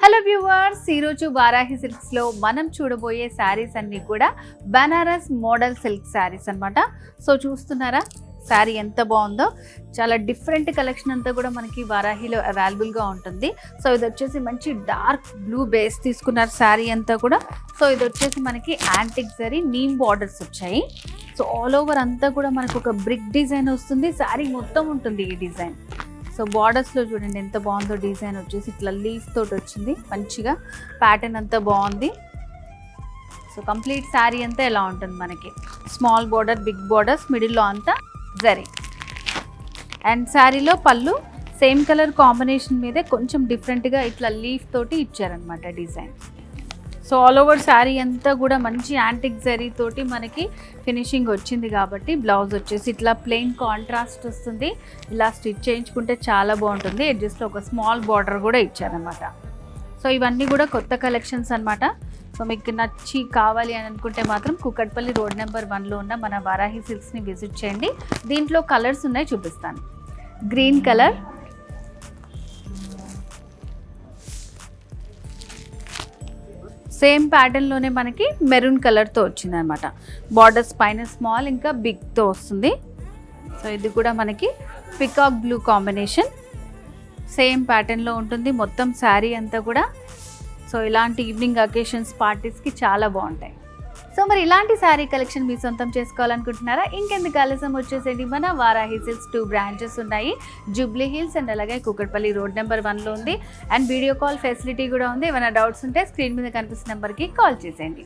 Hello viewers, ఈరోజు వారాహి సిల్క్స్లో మనం చూడబోయే శారీస్ అన్నీ కూడా బనారస్ మోడల్ సిల్క్ శారీస్ అనమాట. సో చూస్తున్నారా శారీ ఎంత బాగుందో. చాలా డిఫరెంట్ కలెక్షన్ అంతా కూడా మనకి వారాహిలో అవైలబుల్గా ఉంటుంది. సో ఇది వచ్చేసి మంచి డార్క్ బ్లూ బేస్ తీసుకున్నారు శారీ అంతా కూడా. సో ఇది వచ్చేసి మనకి యాంటిక్ జరీ నీమ్ బార్డర్స్ వచ్చాయి. సో ఆల్ ఓవర్ అంతా కూడా మనకు ఒక బ్రిక్ డిజైన్ వస్తుంది. శారీ మొత్తం ఉంటుంది ఈ డిజైన్. సో బార్డర్స్లో చూడండి ఎంత బాగుందో. డిజైన్ వచ్చేసి ఇట్లా లీఫ్ తోటి వచ్చింది, మంచిగా ప్యాటర్న్ అంతా బాగుంది. సో కంప్లీట్ శారీ అంతా ఎలా ఉంటుంది మనకి స్మాల్ బార్డర్, బిగ్ బార్డర్స్, మిడిల్లో అంతా జరీ. అండ్ శారీలో పళ్ళు సేమ్ కలర్ కాంబినేషన్ మీదే కొంచెం డిఫరెంట్గా ఇట్లా లీఫ్ తోటి ఇచ్చారనమాట design. So all over sari అంతా కూడా మంచి యాంటిక్ జరీ తోటి మనకి ఫినిషింగ్ వచ్చింది కాబట్టి బ్లౌజ్ వచ్చేసి ఇట్లా ప్లెయిన్ కాంట్రాస్ట్ వస్తుంది. ఇలా స్టిచ్ చేయించుకుంటే చాలా బాగుంటుంది. ఎడ్జస్ట్లో ఒక స్మాల్ బార్డర్ కూడా ఇచ్చారనమాట. సో ఇవన్నీ కూడా కొత్త కలెక్షన్స్ అనమాట. సో మీకు నచ్చి కావాలి అని అనుకుంటే మాత్రం కూకట్పల్లి రోడ్ నెంబర్ 1లో ఉన్న మన వారాహి సిల్క్స్ని విజిట్ చేయండి. దీంట్లో కలర్స్ ఉన్నాయి, చూపిస్తాను. గ్రీన్ కలర్, సేమ్ ప్యాటర్న్లోనే మనకి మెరూన్ కలర్తో వచ్చింది అనమాట. బార్డర్స్ పైన స్మాల్ ఇంకా బిగ్తో వస్తుంది. సో ఇది కూడా మనకి పికాక్ బ్లూ కాంబినేషన్, సేమ్ ప్యాటర్న్లో ఉంటుంది మొత్తం శారీ అంతా కూడా. సో ఇలాంటి ఈవినింగ్ అకేషన్స్, పార్టీస్కి చాలా బాగుంటాయి. సో మరి ఇలాంటి శారీ కలెక్షన్ మీ సొంతం చేసుకోవాలనుకుంటున్నారా? ఇంకెందుకు ఆలస్యం, వచ్చేసేది మన వారాహి సిల్క్స్ 2 బ్రాంచెస్ ఉన్నాయి. జూబ్లీ హిల్స్ అండ్ అలాగే కూకట్పల్లి రోడ్ నెంబర్ 1లో ఉంది. అండ్ వీడియో కాల్ ఫెసిలిటీ కూడా ఉంది. ఏమైనా డౌట్స్ ఉంటే స్క్రీన్ మీద కనిపిస్తున్న నెంబర్కి కాల్ చేసేయండి.